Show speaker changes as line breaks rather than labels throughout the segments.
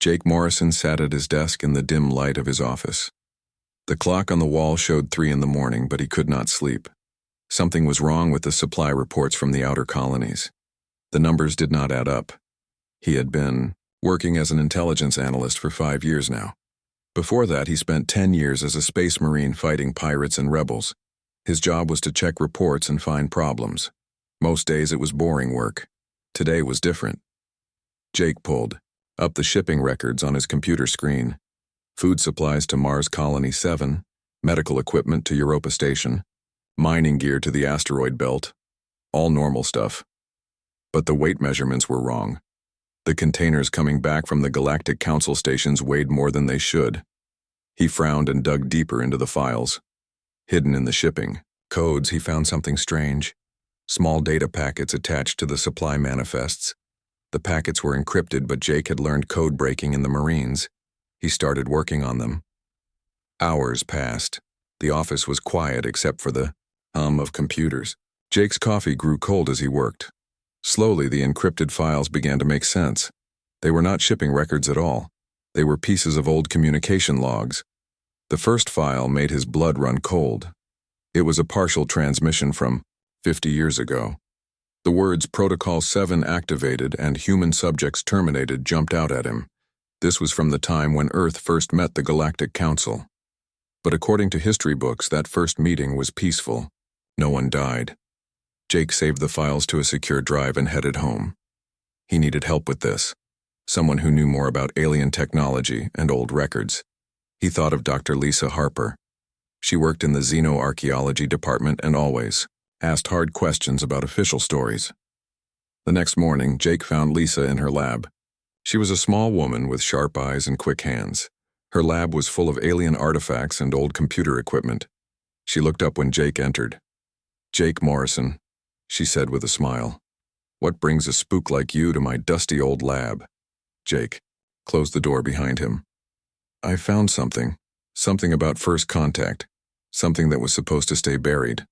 Jake Morrison sat at his desk in the dim light of his office. The clock on the wall showed 3 a.m, but he could not sleep. Something was wrong with the supply reports from the outer colonies. The numbers did not add up. He had been working as an intelligence analyst for 5 years now. Before that, he spent 10 years as a space marine fighting pirates and rebels. His job was to check reports and find problems. Most days it was boring work. Today was different. Jake pulled up the shipping records on his computer screen. Food supplies to Mars Colony 7, medical equipment to Europa Station, mining gear to the asteroid belt. All normal stuff. But the weight measurements were wrong. The containers coming back from the Galactic Council stations weighed more than they should. He frowned and dug deeper into the files. Hidden in the shipping codes, he found something strange. Small data packets attached to the supply manifests. The packets were encrypted, but Jake had learned code breaking in the Marines. He started working on them. Hours passed. The office was quiet except for the hum of computers. Jake's coffee grew cold as he worked. Slowly, the encrypted files began to make sense. They were not shipping records at all. They were pieces of old communication logs. The first file made his blood run cold. It was a partial transmission from 50 years ago. The words Protocol 7 activated and human subjects terminated jumped out at him. This was from the time when Earth first met the Galactic Council. But according to history books, that first meeting was peaceful. No one died. Jake saved the files to a secure drive and headed home. He needed help with this. Someone who knew more about alien technology and old records. He thought of Dr. Lisa Harper. She worked in the xenoarchaeology department and always asked hard questions about official stories. The next morning, Jake found Lisa in her lab. She was a small woman with sharp eyes and quick hands. Her lab was full of alien artifacts and old computer equipment. She looked up when Jake entered. "Jake Morrison," she said with a smile. "What brings a spook like you to my dusty old lab?" Jake closed the door behind him. "I found something about first contact, something that was supposed to stay buried."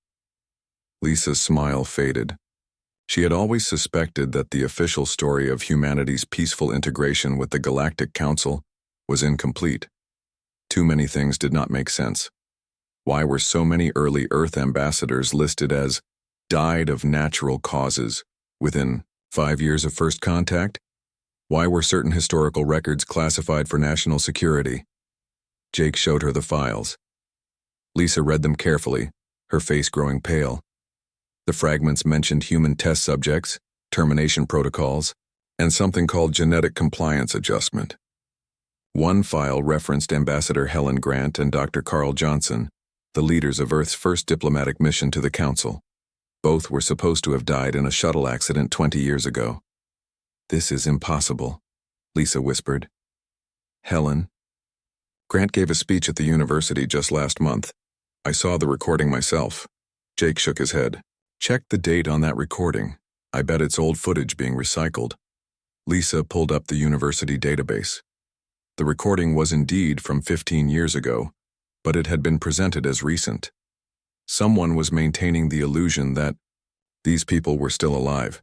Lisa's smile faded. She had always suspected that the official story of humanity's peaceful integration with the Galactic Council was incomplete. Too many things did not make sense. Why were so many early Earth ambassadors listed as died of natural causes within 5 years of first contact? Why were certain historical records classified for national security? Jake showed her the files. Lisa read them carefully, her face growing pale. The fragments mentioned human test subjects, termination protocols, and something called genetic compliance adjustment. One file referenced Ambassador Helen Grant and Dr. Carl Johnson, the leaders of Earth's first diplomatic mission to the Council. Both were supposed to have died in a shuttle accident 20 years ago. "This is impossible," Lisa whispered. "Helen?" "Grant gave a speech at the university just last month. I saw the recording myself." Jake shook his head. "Check the date on that recording. I bet it's old footage being recycled." Lisa pulled up the university database. The recording was indeed from 15 years ago, but it had been presented as recent. Someone was maintaining the illusion that these people were still alive.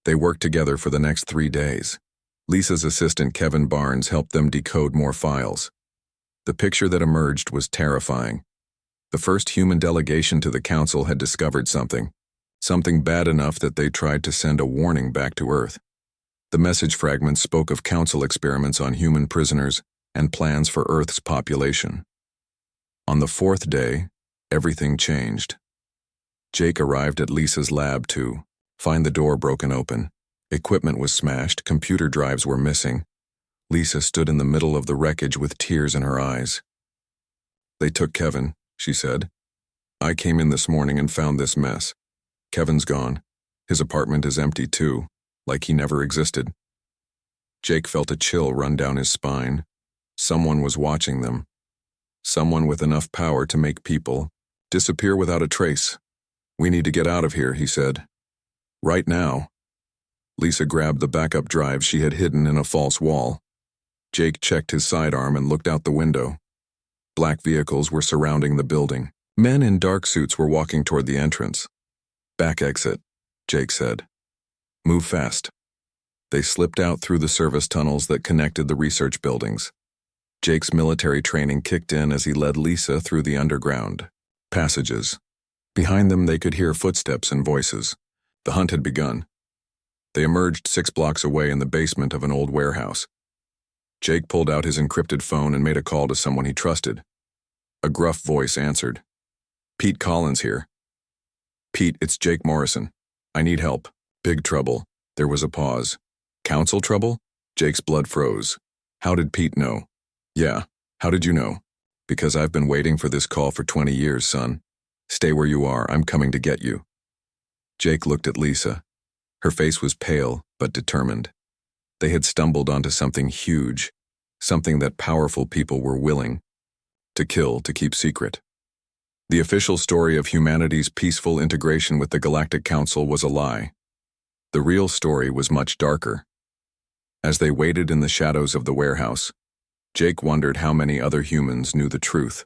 They worked together for the next 3 days. Lisa's assistant Kevin Barnes helped them decode more files. The picture that emerged was terrifying. The first human delegation to the Council had discovered something bad enough that they tried to send a warning back to Earth. The message fragments spoke of Council experiments on human prisoners and plans for Earth's population. On the 4th day, everything changed. Jake arrived at Lisa's lab to find the door broken open. Equipment was smashed, computer drives were missing. Lisa stood in the middle of the wreckage with tears in her eyes. "They took Kevin," she said. "I came in this morning and found this mess. Kevin's gone. His apartment is empty too, like he never existed." Jake felt a chill run down his spine. Someone was watching them. Someone with enough power to make people disappear without a trace. "We need to get out of here," he said. "Right now." Lisa grabbed the backup drive she had hidden in a false wall. Jake checked his sidearm and looked out the window. Black vehicles were surrounding the building. Men in dark suits were walking toward the entrance. "Back exit," Jake said. "Move fast." They slipped out through the service tunnels that connected the research buildings. Jake's military training kicked in as he led Lisa through the underground passages. Behind them, they could hear footsteps and voices. The hunt had begun. They emerged 6 blocks away in the basement of an old warehouse. Jake pulled out his encrypted phone and made a call to someone he trusted. A gruff voice answered. "Pete Collins here." "Pete, it's Jake Morrison. I need help. Big trouble." There was a pause. "Council trouble?" Jake's blood froze. How did Pete know? "Yeah, how did you know?" "Because I've been waiting for this call for 20 years, son. Stay where you are, I'm coming to get you." Jake looked at Lisa. Her face was pale, but determined. They had stumbled onto something huge, something that powerful people were willing to kill to keep secret. The official story of humanity's peaceful integration with the Galactic Council was a lie. The real story was much darker. As they waited in the shadows of the warehouse, Jake wondered how many other humans knew the truth.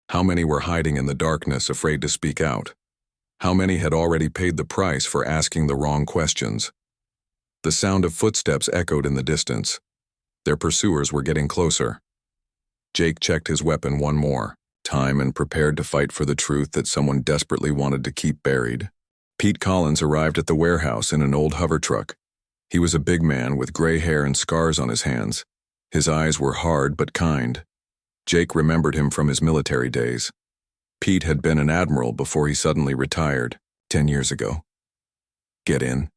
How many were hiding in the darkness, afraid to speak out? How many had already paid the price for asking the wrong questions? The sound of footsteps echoed in the distance. Their pursuers were getting closer. Jake checked his weapon one more time and prepared to fight for the truth that someone desperately wanted to keep buried. Pete Collins arrived at the warehouse in an old hover truck. He was a big man with gray hair and scars on his hands. His eyes were hard but kind. Jake remembered him from his military days. Pete had been an admiral before he suddenly retired, 10 years ago. "Get in,"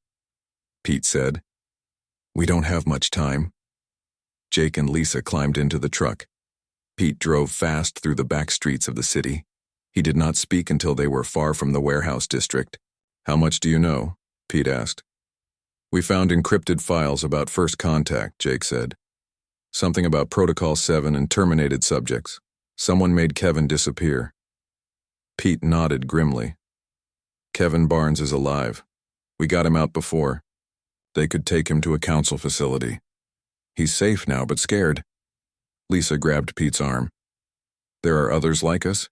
Pete said. "We don't have much time." Jake and Lisa climbed into the truck. Pete drove fast through the back streets of the city. He did not speak until they were far from the warehouse district. "How much do you know?" Pete asked. "We found encrypted files about first contact," Jake said. "Something about Protocol 7 and terminated subjects. Someone made Kevin disappear." Pete nodded grimly. "Kevin Barnes is alive. We got him out before. They could take him to a council facility. He's safe now, but scared." Lisa grabbed Pete's arm. "There are others like us?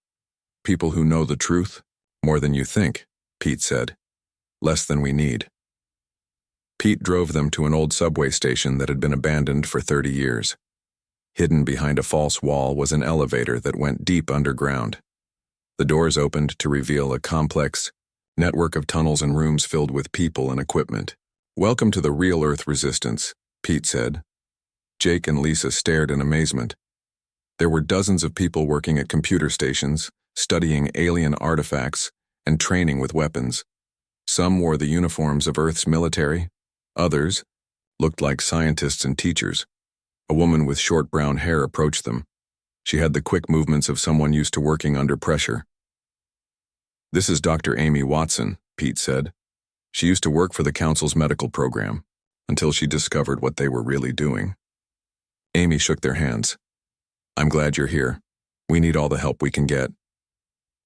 People who know the truth? More than you think," Pete said. "Less than we need." Pete drove them to an old subway station that had been abandoned for 30 years. Hidden behind a false wall was an elevator that went deep underground. The doors opened to reveal a complex network of tunnels and rooms filled with people and equipment. "Welcome to the real Earth resistance," Pete said. Jake and Lisa stared in amazement. There were dozens of people working at computer stations, studying alien artifacts, and training with weapons. Some wore the uniforms of Earth's military. Others looked like scientists and teachers. A woman with short brown hair approached them. She had the quick movements of someone used to working under pressure. "This is Dr. Amy Watson," Pete said. "She used to work for the Council's medical program, until she discovered what they were really doing." Amy shook their hands. "I'm glad you're here. We need all the help we can get."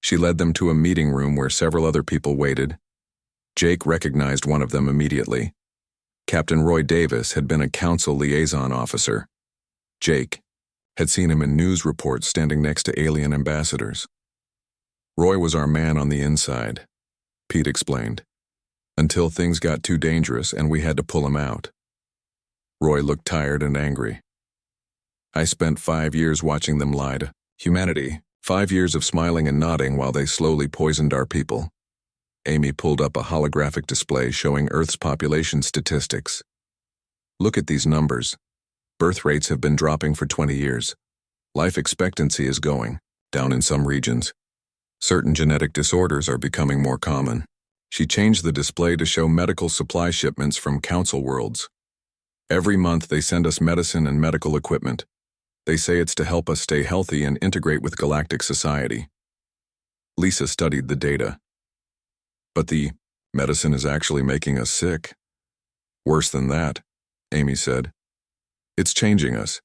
She led them to a meeting room where several other people waited. Jake recognized one of them immediately. Captain Roy Davis had been a council liaison officer. Jake had seen him in news reports standing next to alien ambassadors. "Roy was our man on the inside," Pete explained, "until things got too dangerous and we had to pull him out." Roy looked tired and angry. "I spent 5 years watching them lie to humanity, 5 years of smiling and nodding while they slowly poisoned our people." Amy pulled up a holographic display showing Earth's population statistics. "Look at these numbers. Birth rates have been dropping for 20 years. Life expectancy is going down in some regions. Certain genetic disorders are becoming more common." She changed the display to show medical supply shipments from Council worlds. "Every month they send us medicine and medical equipment. They say it's to help us stay healthy and integrate with galactic society." Lisa studied the data. "But the medicine is actually making us sick." "Worse than that," Amy said. "It's changing us,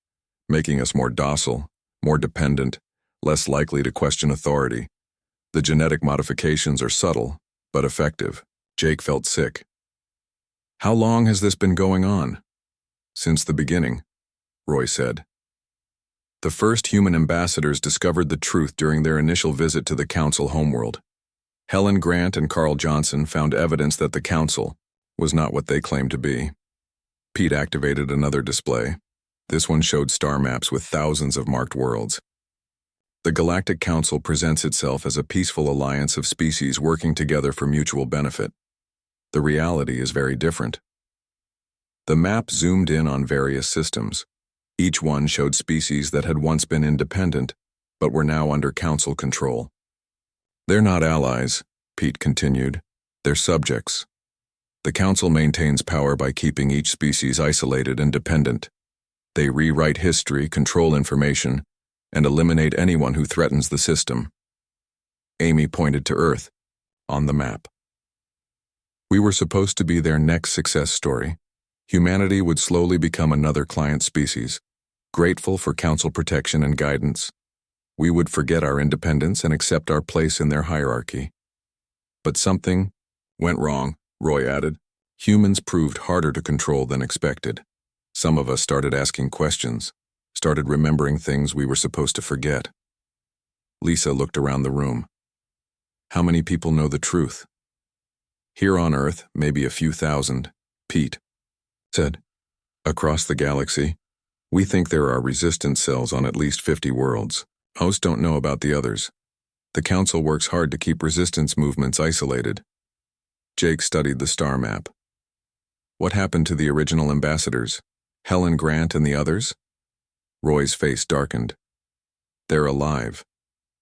making us more docile, more dependent, less likely to question authority. The genetic modifications are subtle, but effective." Jake felt sick. "How long has this been going on?" "Since the beginning," Roy said. "The first human ambassadors discovered the truth during their initial visit to the Council homeworld. Helen Grant and Carl Johnson found evidence that the Council was not what they claimed to be. Pete activated another display. This one showed star maps with thousands of marked worlds. The Galactic Council presents itself as a peaceful alliance of species working together for mutual benefit. The reality is very different. The map zoomed in on various systems. Each one showed species that had once been independent, but were now under Council control. They're not allies, Pete continued. They're subjects. The Council maintains power by keeping each species isolated and dependent. They rewrite history, control information, and eliminate anyone who threatens the system. Amy pointed to Earth, on the map. We were supposed to be their next success story. Humanity would slowly become another client species, grateful for Council protection and guidance. We would forget our independence and accept our place in their hierarchy. But something went wrong, Roy added. Humans proved harder to control than expected. Some of us started asking questions, started remembering things we were supposed to forget. Lisa looked around the room. How many people know the truth? Here on Earth, maybe a few thousand, Pete said. Across the galaxy, we think there are resistance cells on at least 50 worlds. Most don't know about the others. The Council works hard to keep resistance movements isolated. Jake studied the star map. What happened to the original ambassadors? Helen Grant and the others? Roy's face darkened. They're alive.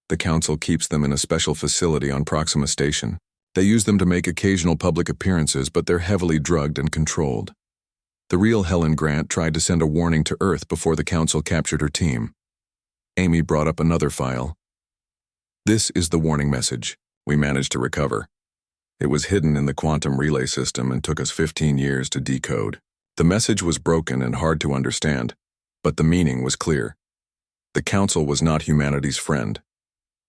The Council keeps them in a special facility on Proxima Station. They use them to make occasional public appearances, but they're heavily drugged and controlled. The real Helen Grant tried to send a warning to Earth before the Council captured her team. Amy brought up another file. This is the warning message we managed to recover. It was hidden in the quantum relay system and took us 15 years to decode. The message was broken and hard to understand, but the meaning was clear. The Council was not humanity's friend.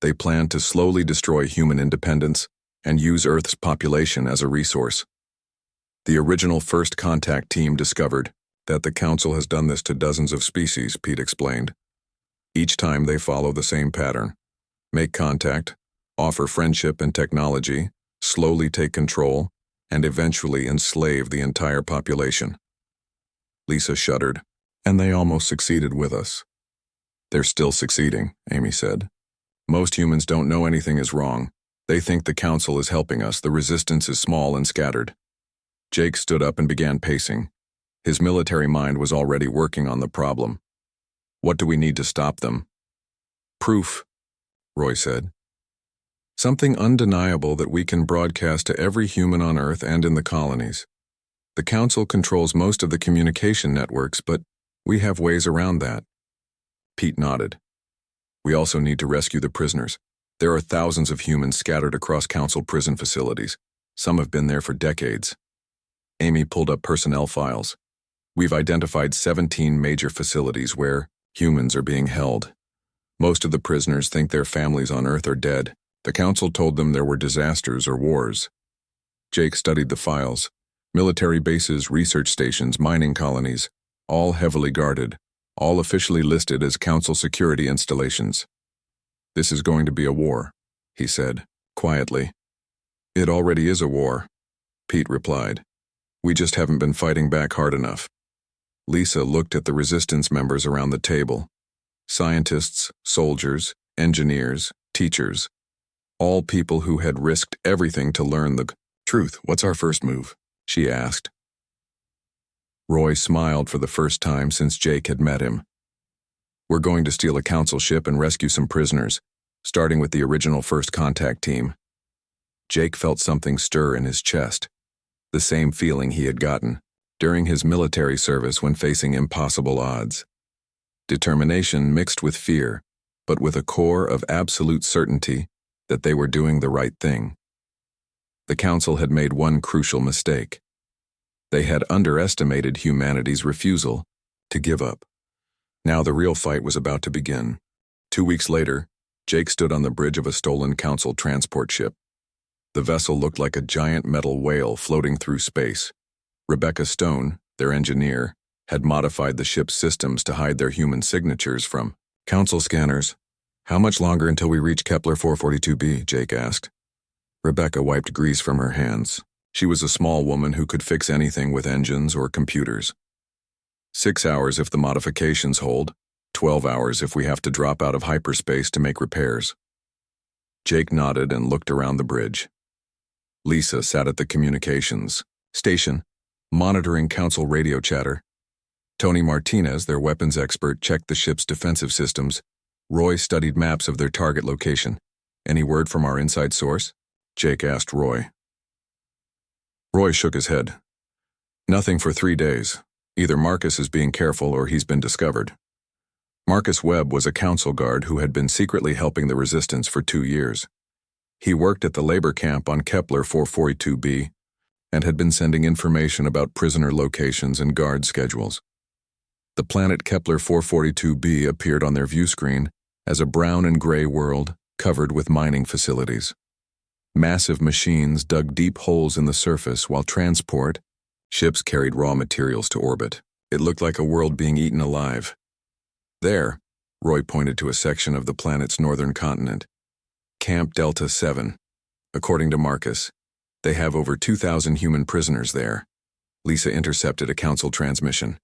They planned to slowly destroy human independence and use Earth's population as a resource. The original First Contact team discovered that the Council has done this to dozens of species, Pete explained. Each time they follow the same pattern. Make contact, offer friendship and technology, slowly take control, and eventually enslave the entire population. Lisa shuddered. And they almost succeeded with us. They're still succeeding, Amy said. Most humans don't know anything is wrong. They think the Council is helping us. The resistance is small and scattered. Jake stood up and began pacing. His military mind was already working on the problem. What do we need to stop them? Proof, Roy said. Something undeniable that we can broadcast to every human on Earth and in the colonies. The Council controls most of the communication networks, but we have ways around that. Pete nodded. We also need to rescue the prisoners. There are thousands of humans scattered across Council prison facilities. Some have been there for decades. Amy pulled up personnel files. We've identified 17 major facilities where humans are being held. Most of the prisoners think their families on Earth are dead. The Council told them there were disasters or wars. Jake studied the files. Military bases, research stations, mining colonies, all heavily guarded, all officially listed as Council security installations. This is going to be a war, he said, quietly. It already is a war, Pete replied. We just haven't been fighting back hard enough. Lisa looked at the resistance members around the table. Scientists, soldiers, engineers, teachers. All people who had risked everything to learn the truth. What's our first move? She asked. Roy smiled for the first time since Jake had met him. We're going to steal a Council ship and rescue some prisoners, starting with the original First Contact team. Jake felt something stir in his chest. The same feeling he had gotten during his military service when facing impossible odds. Determination mixed with fear, but with a core of absolute certainty that they were doing the right thing. The Council had made one crucial mistake. They had underestimated humanity's refusal to give up. Now the real fight was about to begin. 2 weeks later, Jake stood on the bridge of a stolen Council transport ship. The vessel looked like a giant metal whale floating through space. Rebecca Stone, their engineer, had modified the ship's systems to hide their human signatures from Council scanners. How much longer until we reach Kepler 442b? Jake asked. Rebecca wiped grease from her hands. She was a small woman who could fix anything with engines or computers. 6 hours if the modifications hold, 12 hours if we have to drop out of hyperspace to make repairs. Jake nodded and looked around the bridge. Lisa sat at the communications station, monitoring council radio chatter. Tony Martinez, their weapons expert, checked the ship's defensive systems. Roy studied maps of their target location. Any word from our inside source? Jake asked Roy. Roy shook his head. Nothing for 3 days. Either Marcus is being careful or he's been discovered. Marcus Webb was a council guard who had been secretly helping the resistance for 2 years. He worked at the labor camp on Kepler 442b and had been sending information about prisoner locations and guard schedules. The planet Kepler 442b appeared on their view screen as a brown and gray world covered with mining facilities. Massive machines dug deep holes in the surface while ships carried raw materials to orbit. It looked like a world being eaten alive. There, Roy pointed to a section of the planet's northern continent. Camp Delta 7. According to Marcus, they have over 2,000 human prisoners there. Lisa intercepted a council transmission.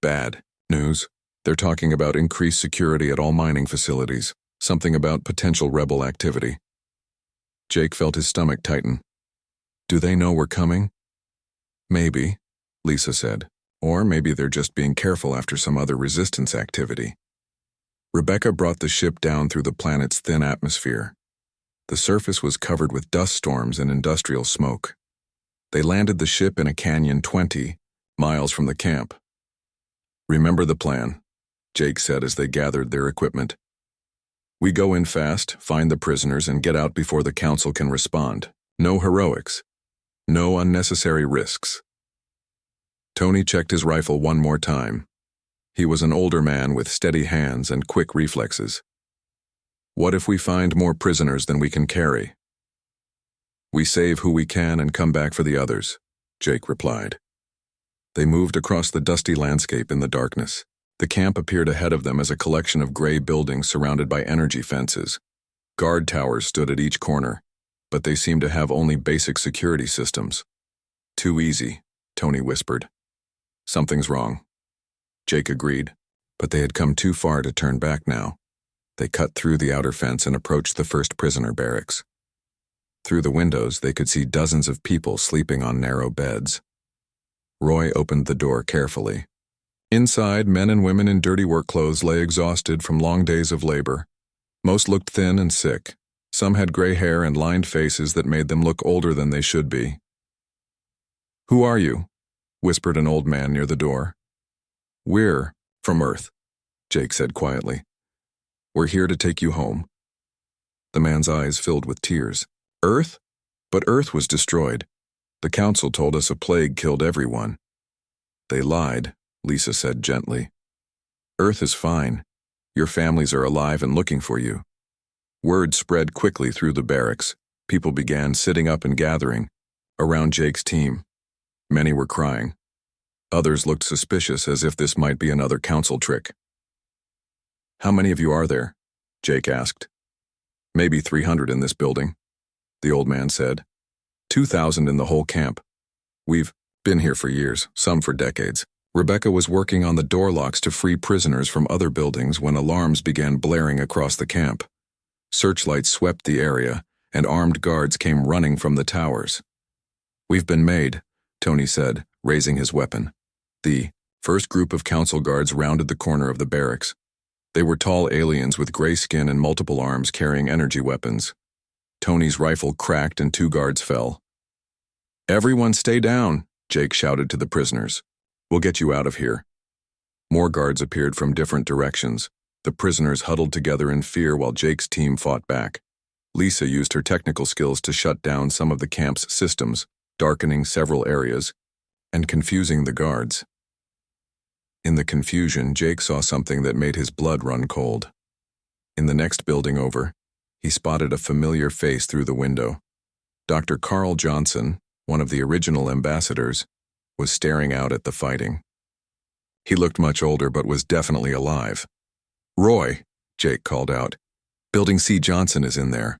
Bad news. They're talking about increased security at all mining facilities. Something about potential rebel activity. Jake felt his stomach tighten. Do they know we're coming? Maybe, Lisa said. Or maybe they're just being careful after some other resistance activity. Rebecca brought the ship down through the planet's thin atmosphere. The surface was covered with dust storms and industrial smoke. They landed the ship in a canyon 20 miles from the camp. Remember the plan, Jake said as they gathered their equipment. We go in fast, find the prisoners, and get out before the council can respond. No heroics. No unnecessary risks. Tony checked his rifle one more time. He was an older man with steady hands and quick reflexes. What if we find more prisoners than we can carry? We save who we can and come back for the others, Jake replied. They moved across the dusty landscape in the darkness. The camp appeared ahead of them as a collection of gray buildings surrounded by energy fences. Guard towers stood at each corner, but they seemed to have only basic security systems. Too easy, Tony whispered. Something's wrong. Jake agreed, but they had come too far to turn back now. They cut through the outer fence and approached the first prisoner barracks. Through the windows, they could see dozens of people sleeping on narrow beds. Roy opened the door carefully. Inside, men and women in dirty work clothes lay exhausted from long days of labor. Most looked thin and sick. Some had gray hair and lined faces that made them look older than they should be. Who are you? Whispered an old man near the door. We're from Earth, Jake said quietly. We're here to take you home. The man's eyes filled with tears. Earth? But Earth was destroyed. The council told us a plague killed everyone. They lied, Lisa said gently. Earth is fine. Your families are alive and looking for you. Word spread quickly through the barracks. People began sitting up and gathering around Jake's team. Many were crying. Others looked suspicious, as if this might be another council trick. How many of you are there? Jake asked. Maybe 300 in this building, the old man said. 2,000 in the whole camp. We've been here for years, some for decades. Rebecca was working on the door locks to free prisoners from other buildings when alarms began blaring across the camp. Searchlights swept the area, and armed guards came running from the towers. We've been made, Tony said, raising his weapon. The first group of council guards rounded the corner of the barracks. They were tall aliens with gray skin and multiple arms carrying energy weapons. Tony's rifle cracked and 2 guards fell. Everyone stay down, Jake shouted to the prisoners. We'll get you out of here. More guards appeared from different directions. The prisoners huddled together in fear while Jake's team fought back. Lisa used her technical skills to shut down some of the camp's systems, darkening several areas and confusing the guards. In the confusion, Jake saw something that made his blood run cold. In the next building over, he spotted a familiar face through the window. Dr. Carl Johnson, one of the original ambassadors, was staring out at the fighting. He looked much older but was definitely alive. Roy, Jake called out. Building C. Johnson is in there.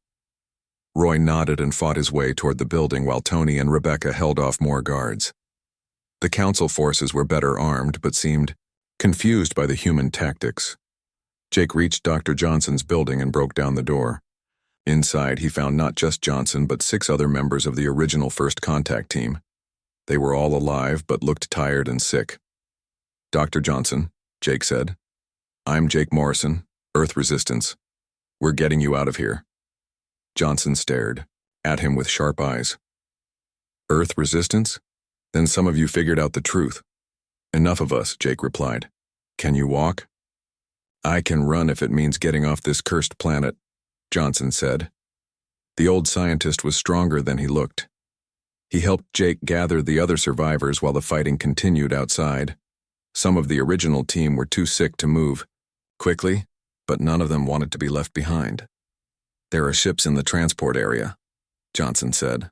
Roy nodded and fought his way toward the building while Tony and Rebecca held off more guards. The Council forces were better armed but seemed confused by the human tactics. Jake reached Dr. Johnson's building and broke down the door. Inside, he found not just Johnson but 6 other members of the original First Contact team. They were all alive but looked tired and sick. "Dr. Johnson," Jake said. "I'm Jake Morrison, Earth Resistance. We're getting you out of here." Johnson stared at him with sharp eyes. "Earth Resistance? Then some of you figured out the truth." "Enough of us," Jake replied. "Can you walk?" "I can run if it means getting off this cursed planet," Johnson said. The old scientist was stronger than he looked. He helped Jake gather the other survivors while the fighting continued outside. Some of the original team were too sick to move quickly, but none of them wanted to be left behind. "There are ships in the transport area," Johnson said.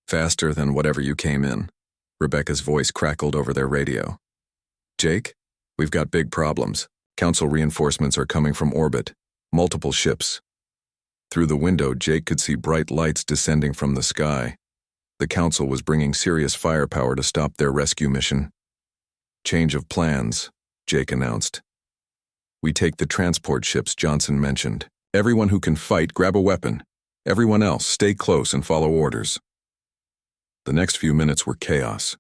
"Faster than whatever you came in." Rebecca's voice crackled over their radio. "Jake, we've got big problems. Council reinforcements are coming from orbit. Multiple ships." Through the window, Jake could see bright lights descending from the sky. The Council was bringing serious firepower to stop their rescue mission. "Change of plans," Jake announced. "We take the transport ships Johnson mentioned. Everyone who can fight, grab a weapon. Everyone else, stay close and follow orders." The next few minutes were chaos.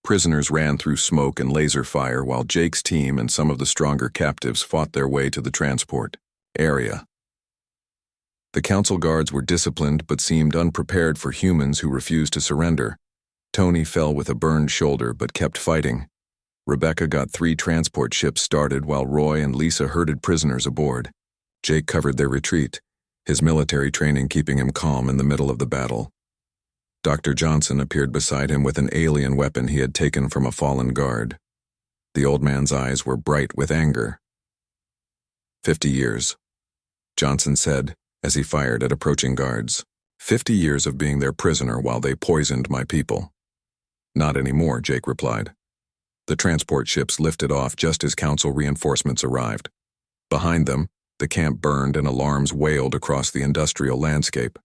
Prisoners ran through smoke and laser fire while Jake's team and some of the stronger captives fought their way to the transport area. The Council guards were disciplined but seemed unprepared for humans who refused to surrender. Tony fell with a burned shoulder but kept fighting. Rebecca got 3 transport ships started while Roy and Lisa herded prisoners aboard. Jake covered their retreat, his military training keeping him calm in the middle of the battle. Dr. Johnson appeared beside him with an alien weapon he had taken from a fallen guard. The old man's eyes were bright with anger. 50 years, Johnson said as he fired at approaching guards. 50 years of being their prisoner while they poisoned my people." "Not anymore," Jake replied. The transport ships lifted off just as Council reinforcements arrived. Behind them, the camp burned and alarms wailed across the industrial landscape.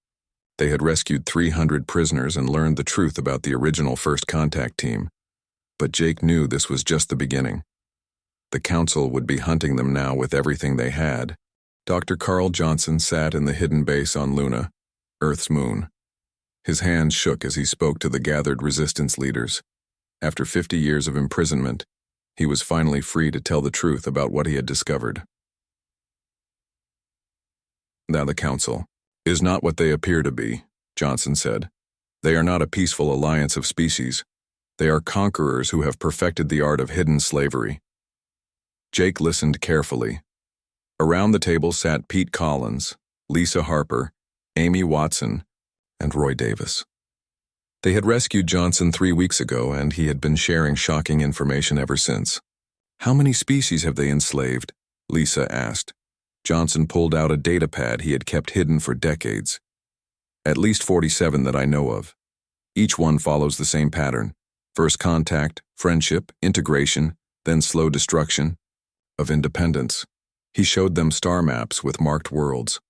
They had rescued 300 prisoners and learned the truth about the original First Contact team. But Jake knew this was just the beginning. The Council would be hunting them now with everything they had. Dr. Carl Johnson sat in the hidden base on Luna, Earth's moon. His hands shook as he spoke to the gathered resistance leaders. After 50 years of imprisonment, he was finally free to tell the truth about what he had discovered. "Now the Council is not what they appear to be," Johnson said. "They are not a peaceful alliance of species. They are conquerors who have perfected the art of hidden slavery." Jake listened carefully. Around the table sat Pete Collins, Lisa Harper, Amy Watson, and Roy Davis. They had rescued Johnson 3 weeks ago, and he had been sharing shocking information ever since. "How many species have they enslaved?" Lisa asked. Johnson pulled out a data pad he had kept hidden for decades. "At least 47 that I know of. Each one follows the same pattern. First contact, friendship, integration, then slow destruction of independence." He showed them star maps with marked worlds.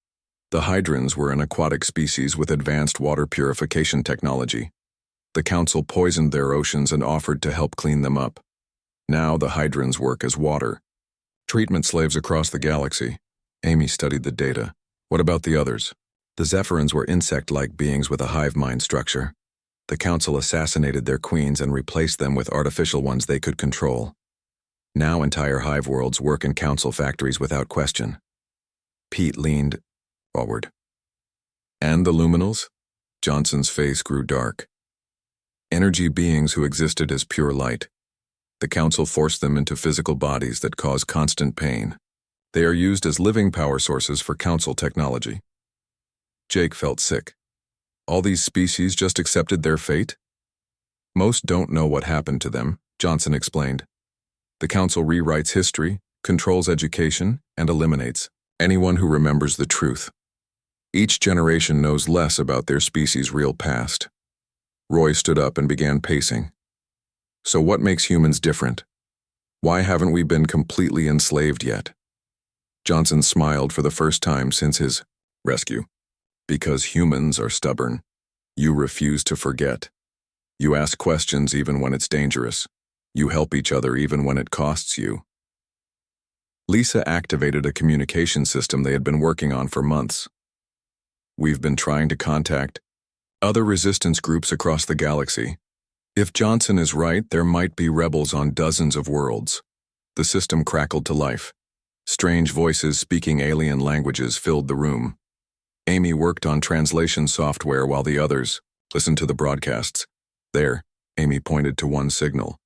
The hydrants were an aquatic species with advanced water purification technology. The Council poisoned their oceans and offered to help clean them up. Now the hydrants work as water treatment slaves across the galaxy. Amy studied the data. "What about the others?" "The Zephyrins were insect-like beings with a hive mind structure. The Council assassinated their queens and replaced them with artificial ones they could control. Now entire hive worlds work in Council factories without question." Pete leaned forward. "And the Luminals?" Johnson's face grew dark. "Energy beings who existed as pure light. The Council forced them into physical bodies that cause constant pain. They are used as living power sources for Council technology." Jake felt sick. All these species just accepted their fate? "Most don't know what happened to them," Johnson explained. "The Council rewrites history, controls education, and eliminates anyone who remembers the truth. Each generation knows less about their species' real past." Roy stood up and began pacing. "So what makes humans different? Why haven't we been completely enslaved yet?" Johnson smiled for the first time since his rescue. "Because humans are stubborn. You refuse to forget. You ask questions even when it's dangerous. You help each other even when it costs you. Lisa activated a communication system they had been working on for months. We've been trying to contact other resistance groups across the galaxy. If Johnson is right, there might be rebels on dozens of worlds. The system crackled to life. Strange voices speaking alien languages filled the room. Amy worked on translation software while the others listened to the broadcasts. There, Amy pointed to one signal.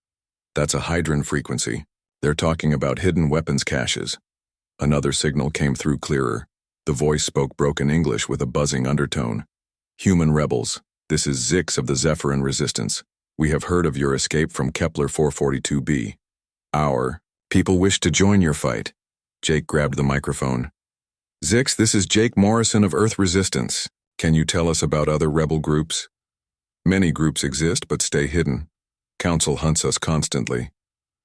That's a Hydron frequency. They're talking about hidden weapons caches. Another signal came through clearer. The voice spoke broken English with a buzzing undertone. Human rebels, this is Zix of the Zephyrin Resistance. We have heard of your escape from Kepler 442b. Our people wish to join your fight. Jake grabbed the microphone. Zix, this is Jake Morrison of Earth Resistance. Can you tell us about other rebel groups? Many groups exist but stay hidden. Council hunts us constantly.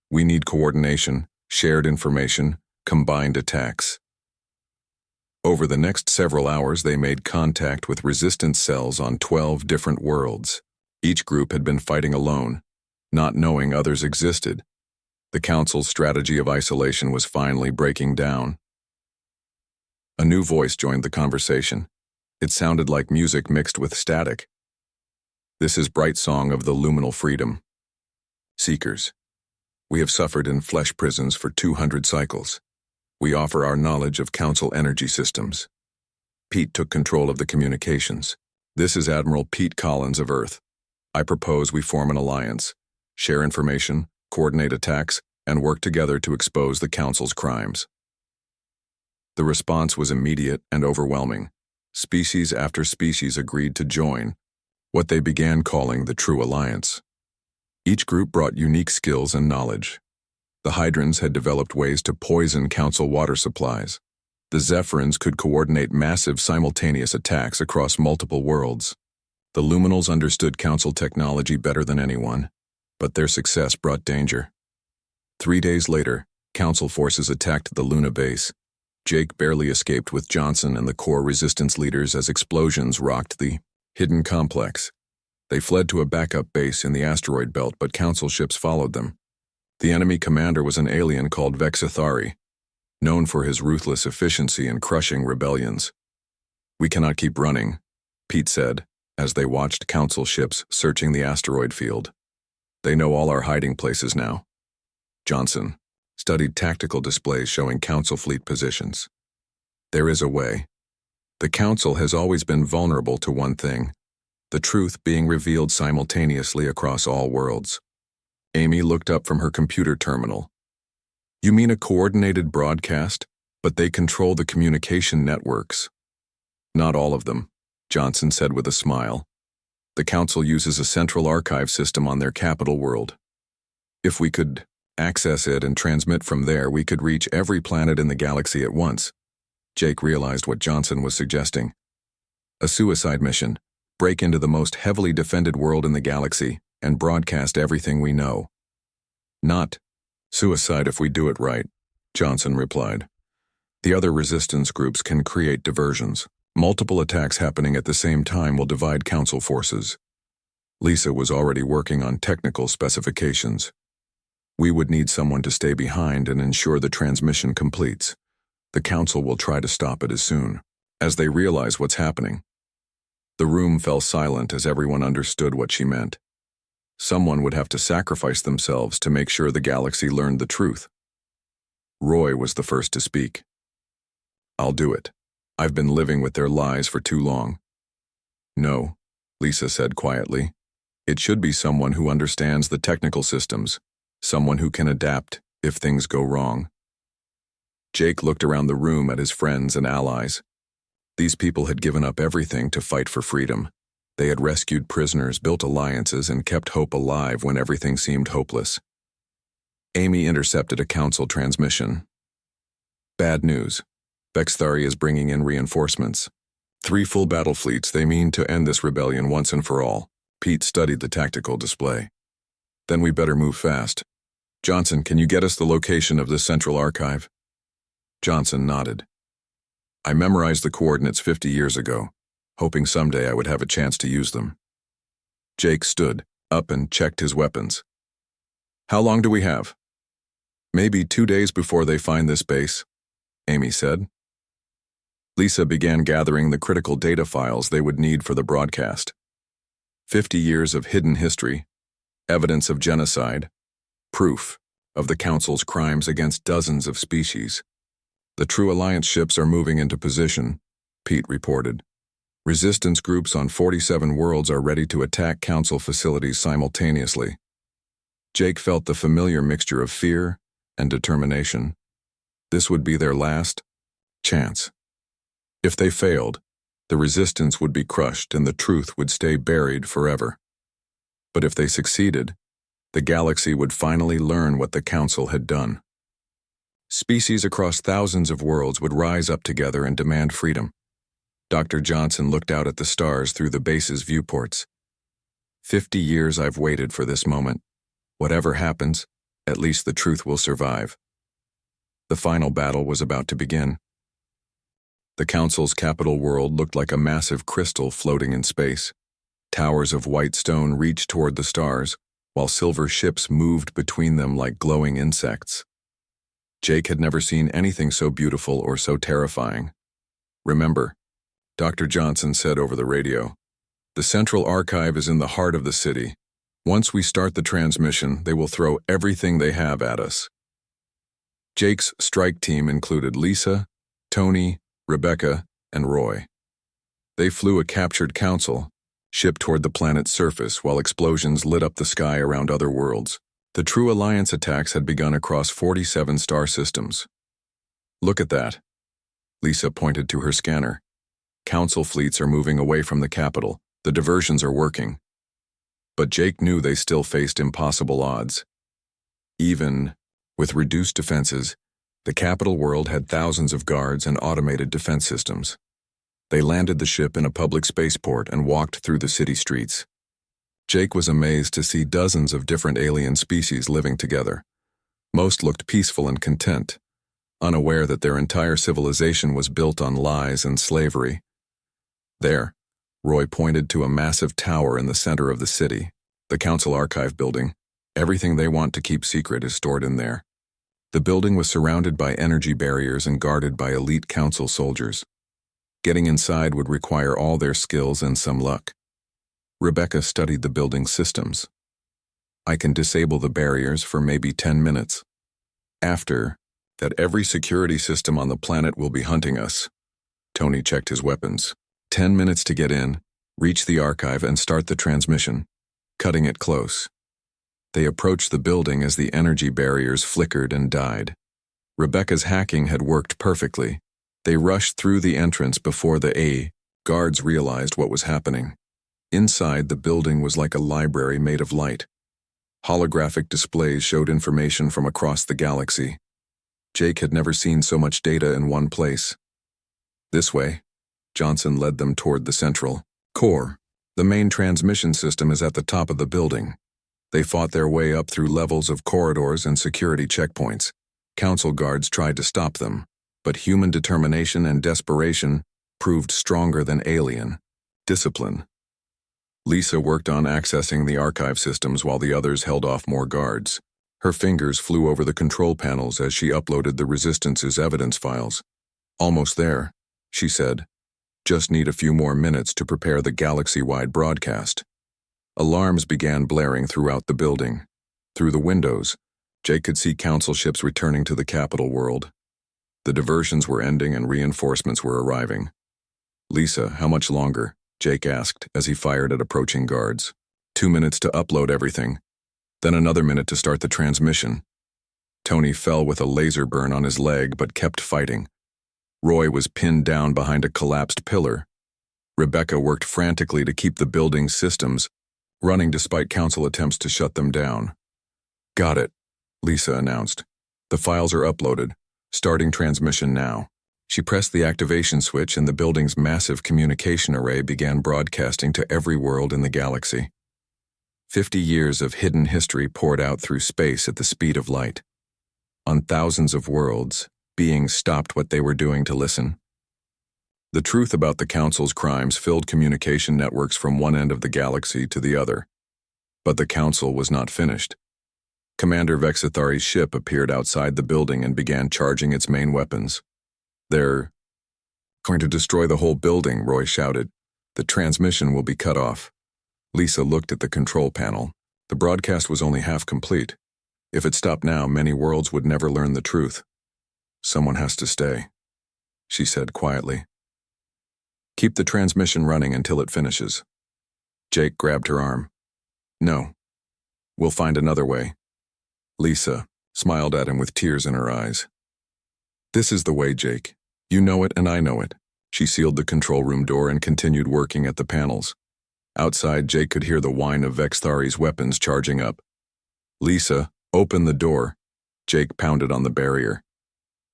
We need coordination, shared information, combined attacks. Over the next several hours, they made contact with resistance cells on 12 different worlds. Each group had been fighting alone, not knowing others existed. The Council's strategy of isolation was finally breaking down. A new voice joined the conversation. It sounded like music mixed with static. This is Bright Song of the Luminal Freedom. Seekers, we have suffered in flesh prisons for 200 cycles. We offer our knowledge of Council energy systems. Pete took control of the communications. This is Admiral Pete Collins of Earth. I propose we form an alliance, share information, coordinate attacks, and work together to expose the Council's crimes. The response was immediate and overwhelming. Species after species agreed to join, what they began calling the True Alliance. Each group brought unique skills and knowledge. The Hydrons had developed ways to poison Council water supplies. The Zephyrins could coordinate massive simultaneous attacks across multiple worlds. The Luminals understood Council technology better than anyone, but their success brought danger. 3 days later, Council forces attacked the Luna base. Jake barely escaped with Johnson and the core resistance leaders as explosions rocked the hidden complex. They fled to a backup base in the asteroid belt, but Council ships followed them. The enemy commander was an alien called Vexithari, known for his ruthless efficiency in crushing rebellions. We cannot keep running, Pete said, as they watched Council ships searching the asteroid field. They know all our hiding places now. Johnson studied tactical displays showing Council fleet positions. There is a way. The Council has always been vulnerable to one thing, the truth being revealed simultaneously across all worlds. Amy looked up from her computer terminal. You mean a coordinated broadcast, but they control the communication networks? Not all of them, Johnson said with a smile. The Council uses a central archive system on their capital world. If we could access it and transmit from there, we could reach every planet in the galaxy at once. Jake realized what Johnson was suggesting. A suicide mission, break into the most heavily defended world in the galaxy, and broadcast everything we know. Not suicide if we do it right, Johnson replied. The other resistance groups can create diversions. Multiple attacks happening at the same time will divide Council forces. Lisa was already working on technical specifications. We would need someone to stay behind and ensure the transmission completes. The Council will try to stop it as soon as they realize what's happening. The room fell silent as everyone understood what she meant. Someone would have to sacrifice themselves to make sure the galaxy learned the truth. Roy was the first to speak. I'll do it. I've been living with their lies for too long. No, Lisa said quietly. It should be someone who understands the technical systems, someone who can adapt if things go wrong. Jake looked around the room at his friends and allies. These people had given up everything to fight for freedom. They had rescued prisoners, built alliances, and kept hope alive when everything seemed hopeless. Amy intercepted a Council transmission. Bad news. Vexithari is bringing in reinforcements. 3 full battle fleets. They mean to end this rebellion once and for all. Pete studied the tactical display. Then we better move fast. Johnson, can you get us the location of the central archive? Johnson nodded. I memorized the coordinates 50 years ago, hoping someday I would have a chance to use them. Jake stood, up and checked his weapons. "How long do we have?" "Maybe 2 days before they find this base," Amy said. Lisa began gathering the critical data files they would need for the broadcast. 50 years of hidden history, evidence of genocide, proof of the Council's crimes against dozens of species. "The True Alliance ships are moving into position," Pete reported. "Resistance groups on 47 worlds are ready to attack Council facilities simultaneously." Jake felt the familiar mixture of fear and determination. This would be their last chance. If they failed, the resistance would be crushed and the truth would stay buried forever. But if they succeeded, the galaxy would finally learn what the Council had done. Species across thousands of worlds would rise up together and demand freedom. Dr. Johnson looked out at the stars through the base's viewports. 50 years I've waited for this moment. Whatever happens, at least the truth will survive. The final battle was about to begin. The Council's capital world looked like a massive crystal floating in space. Towers of white stone reached toward the stars, while silver ships moved between them like glowing insects. Jake had never seen anything so beautiful or so terrifying. "Remember," Dr. Johnson said over the radio, "the Central Archive is in the heart of the city. Once we start the transmission, they will throw everything they have at us." Jake's strike team included Lisa, Tony, Rebecca, and Roy. They flew a captured Council ship toward the planet's surface while explosions lit up the sky around other worlds. The True Alliance attacks had begun across 47 star systems. "Look at that." Lisa pointed to her scanner. "Council fleets are moving away from the capital. The diversions are working." But Jake knew they still faced impossible odds. Even with reduced defenses, the capital world had thousands of guards and automated defense systems. They landed the ship in a public spaceport and walked through the city streets. Jake was amazed to see dozens of different alien species living together. Most looked peaceful and content, unaware that their entire civilization was built on lies and slavery. There, Roy pointed to a massive tower in the center of the city, the Council Archive building. Everything they want to keep secret is stored in there. The building was surrounded by energy barriers and guarded by elite Council soldiers. Getting inside would require all their skills and some luck. Rebecca studied the building's systems. "I can disable the barriers for maybe 10 minutes. After that, every security system on the planet will be hunting us." Tony checked his weapons. 10 minutes to get in, reach the archive, and start the transmission, cutting it close. They approached the building as the energy barriers flickered and died. Rebecca's hacking had worked perfectly. They rushed through the entrance before the guards realized what was happening. Inside, the building was like a library made of light. Holographic displays showed information from across the galaxy. Jake had never seen so much data in one place. "This way." Johnson led them toward the central core. "The main transmission system is at the top of the building." They fought their way up through levels of corridors and security checkpoints. Council guards tried to stop them, but human determination and desperation proved stronger than alien discipline. Lisa worked on accessing the archive systems while the others held off more guards. Her fingers flew over the control panels as she uploaded the Resistance's evidence files. "Almost there," she said. "Just need a few more minutes to prepare the galaxy-wide broadcast." Alarms began blaring throughout the building. Through the windows, Jake could see Council ships returning to the capital world. The diversions were ending and reinforcements were arriving. "Lisa, how much longer?" Jake asked as he fired at approaching guards. 2 minutes to upload everything, then another minute to start the transmission." Tony fell with a laser burn on his leg but kept fighting. Roy was pinned down behind a collapsed pillar. Rebecca worked frantically to keep the building's systems running despite Council attempts to shut them down. "Got it," Lisa announced. "The files are uploaded. Starting transmission now." She pressed the activation switch and the building's massive communication array began broadcasting to every world in the galaxy. 50 years of hidden history poured out through space at the speed of light. On thousands of worlds, beings stopped what they were doing to listen. The truth about the Council's crimes filled communication networks from one end of the galaxy to the other. But the council was not finished. Commander Vexithari's ship appeared outside the building and began charging its main weapons. "They're going to destroy the whole building," Roy shouted. "The transmission will be cut off." Lisa looked at the control panel. The broadcast was only half complete. If it stopped now, many worlds would never learn the truth. "Someone has to stay," she said quietly. "Keep the transmission running until it finishes." Jake grabbed her arm. "No. We'll find another way." Lisa smiled at him with tears in her eyes. "This is the way, Jake. You know it and I know it." She sealed the control room door and continued working at the panels. Outside, Jake could hear the whine of Vexthari's weapons charging up. "Lisa, open the door." Jake pounded on the barrier.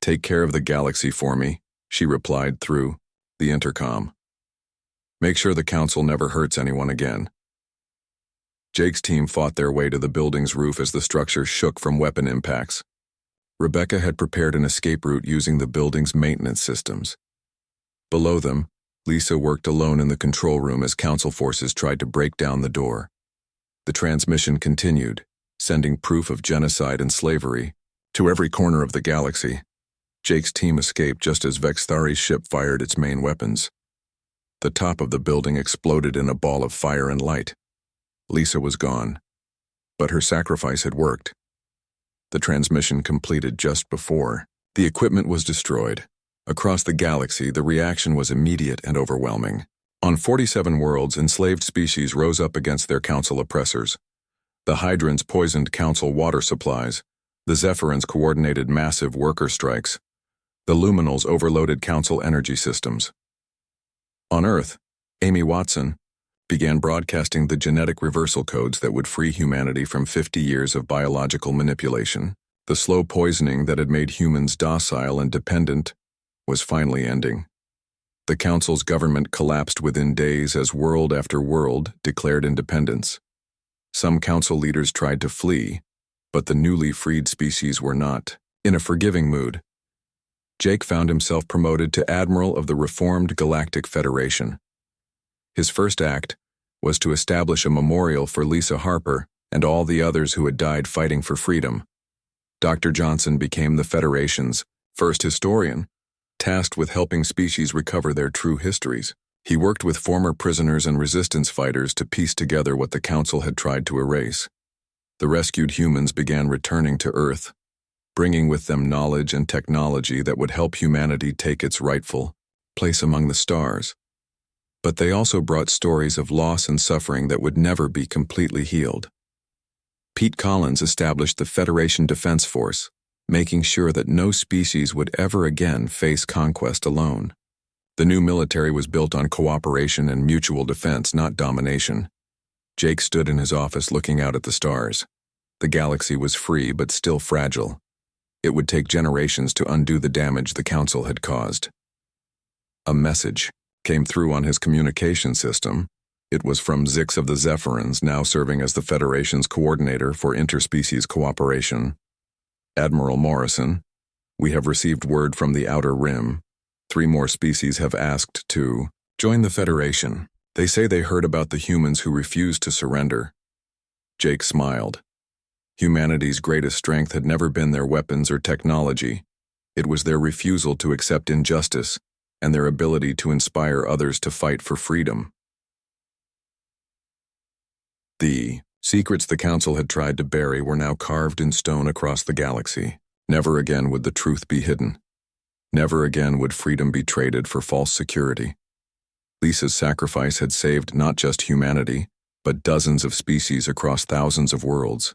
"Take care of the galaxy for me," she replied through the intercom. "Make sure the council never hurts anyone again." Jake's team fought their way to the building's roof as the structure shook from weapon impacts. Rebecca had prepared an escape route using the building's maintenance systems. Below them, Lisa worked alone in the control room as council forces tried to break down the door. The transmission continued, sending proof of genocide and slavery to every corner of the galaxy. Jake's team escaped just as Vexthari's ship fired its main weapons. The top of the building exploded in a ball of fire and light. Lisa was gone, but her sacrifice had worked. The transmission completed just before the equipment was destroyed. Across the galaxy, the reaction was immediate and overwhelming. On 47 worlds, enslaved species rose up against their council oppressors. The Hydrants poisoned council water supplies. The Zephyrins coordinated massive worker strikes. The Luminals overloaded council energy systems. On Earth, Amy Watson began broadcasting the genetic reversal codes that would free humanity from 50 years of biological manipulation. The slow poisoning that had made humans docile and dependent was finally ending. The Council's government collapsed within days as world after world declared independence. Some Council leaders tried to flee, but the newly freed species were not in a forgiving mood. Jake found himself promoted to Admiral of the reformed Galactic Federation. His first act was to establish a memorial for Lisa Harper and all the others who had died fighting for freedom. Dr. Johnson became the Federation's first historian, tasked with helping species recover their true histories. He worked with former prisoners and resistance fighters to piece together what the Council had tried to erase. The rescued humans began returning to Earth, bringing with them knowledge and technology that would help humanity take its rightful place among the stars. But they also brought stories of loss and suffering that would never be completely healed. Pete Collins established the Federation Defense Force, making sure that no species would ever again face conquest alone. The new military was built on cooperation and mutual defense, not domination. Jake stood in his office looking out at the stars. The galaxy was free but still fragile. It would take generations to undo the damage the Council had caused. A message came through on his communication system. It was from Zix of the Zephyrins, now serving as the Federation's coordinator for interspecies cooperation. "Admiral Morrison, we have received word from the Outer Rim. 3 more species have asked to join the Federation. They say they heard about the humans who refused to surrender." Jake smiled. Humanity's greatest strength had never been their weapons or technology. It was their refusal to accept injustice and their ability to inspire others to fight for freedom. The secrets the Council had tried to bury were now carved in stone across the galaxy. Never again would the truth be hidden. Never again would freedom be traded for false security. Lisa's sacrifice had saved not just humanity, but dozens of species across thousands of worlds.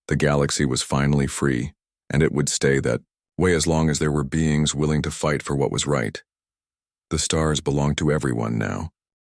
The galaxy was finally free, and it would stay that way as long as there were beings willing to fight for what was right. The stars belonged to everyone now,